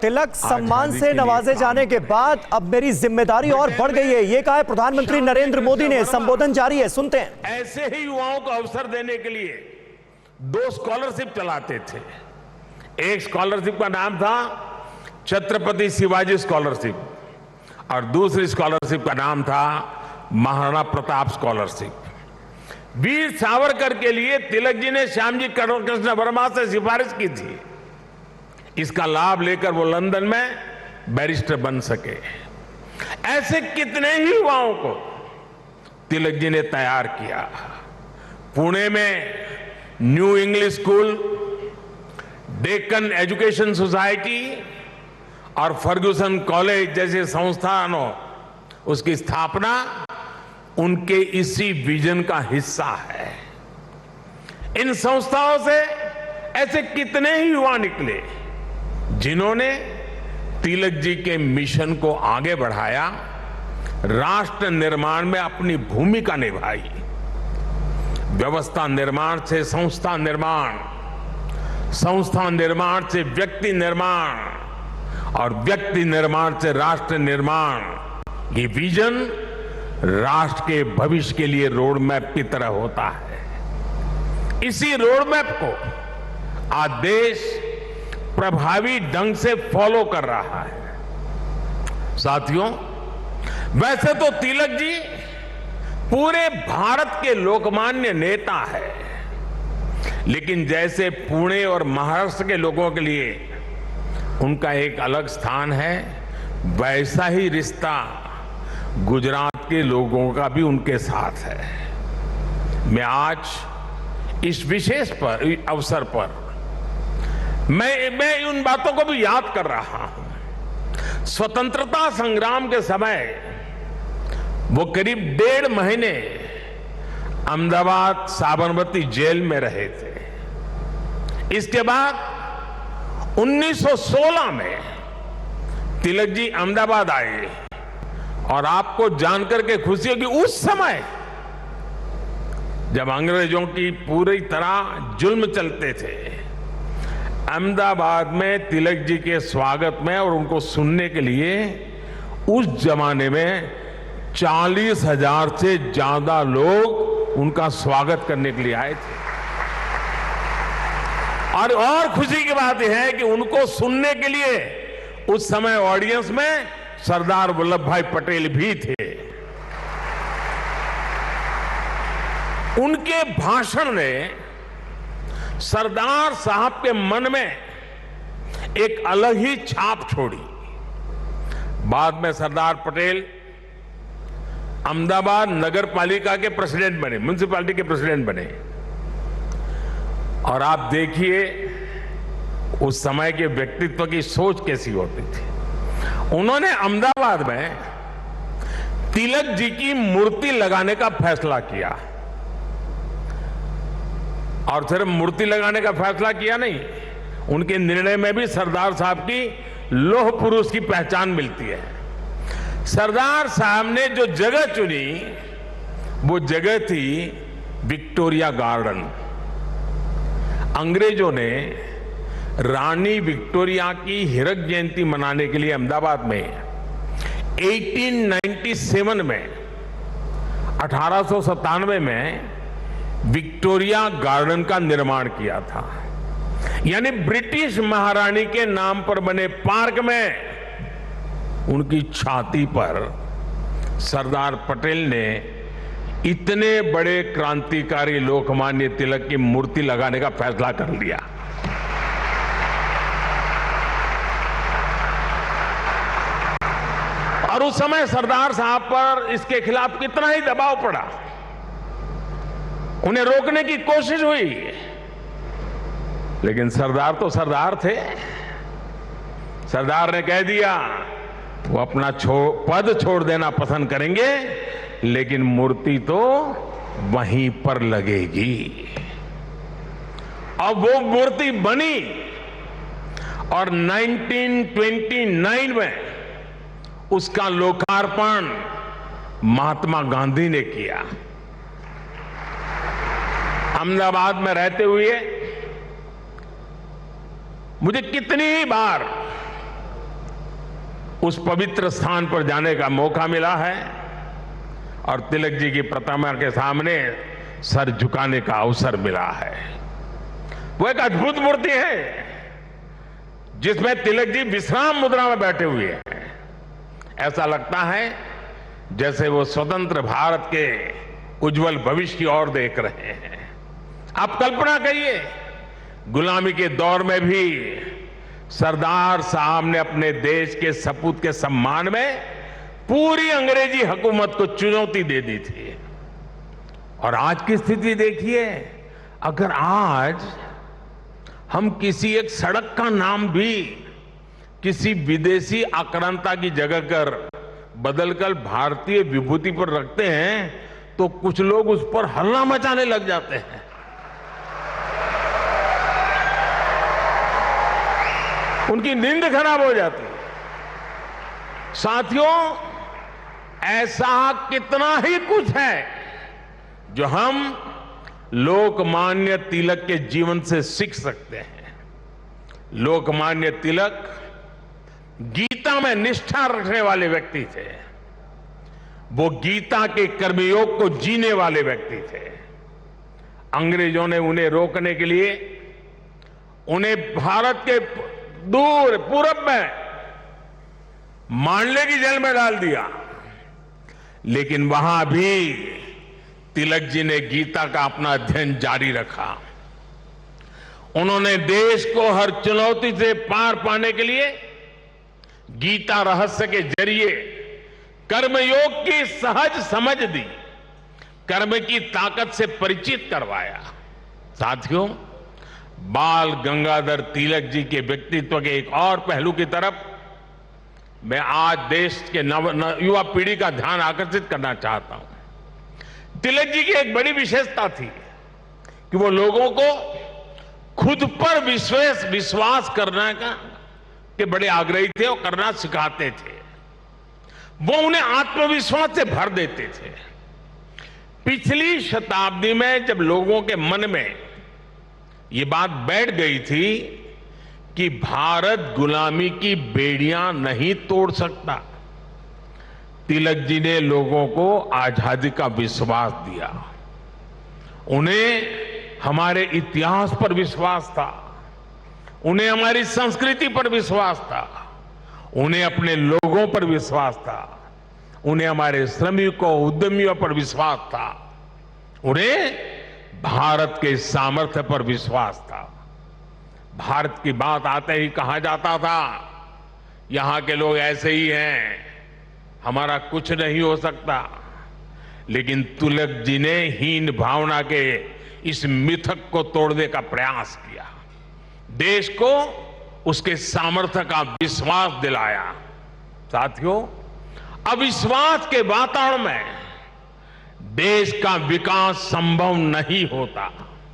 तिलक सम्मान से नवाजे जाने के बाद अब मेरी जिम्मेदारी और बढ़ गई है, ये कहा है प्रधानमंत्री नरेंद्र मोदी ने। संबोधन जारी है, सुनते हैं। ऐसे ही युवाओं को अवसर देने के लिए 2 स्कॉलरशिप चलाते थे। एक स्कॉलरशिप का नाम था छत्रपति शिवाजी स्कॉलरशिप और दूसरी स्कॉलरशिप का नाम था महाराणा प्रताप स्कॉलरशिप। वीर सावरकर के लिए तिलक जी ने श्यामजी कृष्ण वर्मा से सिफारिश की थी। इसका लाभ लेकर वो लंदन में बैरिस्टर बन सके। ऐसे कितने ही युवाओं को तिलक जी ने तैयार किया। पुणे में new English school, Deccan education society और फर्ग्यूसन कॉलेज जैसे संस्थानों, उसकी स्थापना उनके इसी विजन का हिस्सा है। इन संस्थाओं से ऐसे कितने ही युवा निकले जिन्होंने तिलक जी के मिशन को आगे बढ़ाया, राष्ट्र निर्माण में अपनी भूमिका निभाई। व्यवस्था निर्माण से संस्था निर्माण, संस्था निर्माण से व्यक्ति निर्माण और व्यक्ति निर्माण से राष्ट्र निर्माण। ये विजन राष्ट्र के भविष्य के लिए रोड मैप की तरह होता है। इसी रोड मैप को आज देश प्रभावी ढंग से फॉलो कर रहा है। साथियों, वैसे तो तिलक जी पूरे भारत के लोकमान्य नेता है, लेकिन जैसे पुणे और महाराष्ट्र के लोगों के लिए उनका एक अलग स्थान है, वैसा ही रिश्ता गुजरात के लोगों का भी उनके साथ है। मैं आज इस विशेष अवसर पर मैं उन बातों को भी याद कर रहा हूं। स्वतंत्रता संग्राम के समय वो करीब 1.5 महीने अहमदाबाद साबरमती जेल में रहे थे। इसके बाद 1916 में तिलक जी अहमदाबाद आए और आपको जानकर के खुशी होगी, उस समय जब अंग्रेजों की पूरी तरह जुल्म चलते थे, अहमदाबाद में तिलक जी के स्वागत में और उनको सुनने के लिए उस जमाने में 40,000 से ज्यादा लोग उनका स्वागत करने के लिए आए थे। और खुशी की बात यह है कि उनको सुनने के लिए उस समय ऑडियंस में सरदार वल्लभ भाई पटेल भी थे। उनके भाषण ने सरदार साहब के मन में एक अलग ही छाप छोड़ी। बाद में सरदार पटेल अहमदाबाद नगर पालिका के प्रेसिडेंट बने, म्युनिसिपैलिटी के प्रेसिडेंट बने। और आप देखिए उस समय के व्यक्तित्व की सोच कैसी होती थी। उन्होंने अहमदाबाद में तिलक जी की मूर्ति लगाने का फैसला किया। और सिर्फ मूर्ति लगाने का फैसला किया नहीं, उनके निर्णय में भी सरदार साहब की लौह पुरुष की पहचान मिलती है। सरदार साहब ने जो जगह चुनी वो जगह थी विक्टोरिया गार्डन। अंग्रेजों ने रानी विक्टोरिया की हीरक जयंती मनाने के लिए अहमदाबाद में 1897 में 1897 में विक्टोरिया गार्डन का निर्माण किया था। यानी ब्रिटिश महारानी के नाम पर बने पार्क में उनकी छाती पर सरदार पटेल ने इतने बड़े क्रांतिकारी लोकमान्य तिलक की मूर्ति लगाने का फैसला कर लिया। और उस समय सरदार साहब पर इसके खिलाफ कितना ही दबाव पड़ा, उन्हें रोकने की कोशिश हुई, लेकिन सरदार तो सरदार थे। सरदार ने कह दिया वो अपना पद छोड़ देना पसंद करेंगे, लेकिन मूर्ति तो वहीं पर लगेगी। अब वो मूर्ति बनी और 1929 में उसका लोकार्पण महात्मा गांधी ने किया। अहमदाबाद में रहते हुए मुझे कितनी ही बार उस पवित्र स्थान पर जाने का मौका मिला है और तिलक जी की प्रतिमा के सामने सर झुकाने का अवसर मिला है। वो एक अद्भुत मूर्ति है जिसमें तिलक जी विश्राम मुद्रा में बैठे हुए हैं। ऐसा लगता है जैसे वो स्वतंत्र भारत के उज्जवल भविष्य की ओर देख रहे हैं। आप कल्पना करिए, गुलामी के दौर में भी सरदार साहब ने अपने देश के सपूत के सम्मान में पूरी अंग्रेजी हुकूमत को चुनौती दे दी थी। और आज की स्थिति देखिए, अगर आज हम किसी एक सड़क का नाम भी किसी विदेशी आक्रांता की जगह कर बदलकर भारतीय विभूति पर रखते हैं तो कुछ लोग उस पर हल्ला मचाने लग जाते हैं। उनकी नींद खराब हो जाती है। साथियों, ऐसा कितना ही कुछ है जो हम लोकमान्य तिलक के जीवन से सीख सकते हैं। लोकमान्य तिलक गीता में निष्ठा रखने वाले व्यक्ति थे। वो गीता के कर्मयोग को जीने वाले व्यक्ति थे। अंग्रेजों ने उन्हें रोकने के लिए उन्हें भारत के दूर पूरब में मांडले की जेल में डाल दिया, लेकिन वहां भी तिलक जी ने गीता का अपना अध्ययन जारी रखा। उन्होंने देश को हर चुनौती से पार पाने के लिए गीता रहस्य के जरिए कर्मयोग की सहज समझ दी, कर्म की ताकत से परिचित करवाया। साथियों, बाल गंगाधर तिलक जी के व्यक्तित्व के एक और पहलू की तरफ मैं आज देश के युवा पीढ़ी का ध्यान आकर्षित करना चाहता हूं। तिलक जी की एक बड़ी विशेषता थी कि वो लोगों को खुद पर विश्वास करने के बड़े आग्रही थे और करना सिखाते थे। वो उन्हें आत्मविश्वास से भर देते थे। पिछली शताब्दी में जब लोगों के मन में ये बात बैठ गई थी कि भारत गुलामी की बेड़ियां नहीं तोड़ सकता, तिलक जी ने लोगों को आजादी का विश्वास दिया। उन्हें हमारे इतिहास पर विश्वास था, उन्हें हमारी संस्कृति पर विश्वास था, उन्हें अपने लोगों पर विश्वास था, उन्हें हमारे श्रमिकों उद्यमियों पर विश्वास था, उन्हें भारत के सामर्थ्य पर विश्वास था। भारत की बात आते ही कहा जाता था, यहां के लोग ऐसे ही हैं, हमारा कुछ नहीं हो सकता। लेकिन तिलक जी ने हीन भावना के इस मिथक को तोड़ने का प्रयास किया, देश को उसके सामर्थ्य का विश्वास दिलाया। साथियों, अविश्वास के वातावरण में देश का विकास संभव नहीं होता।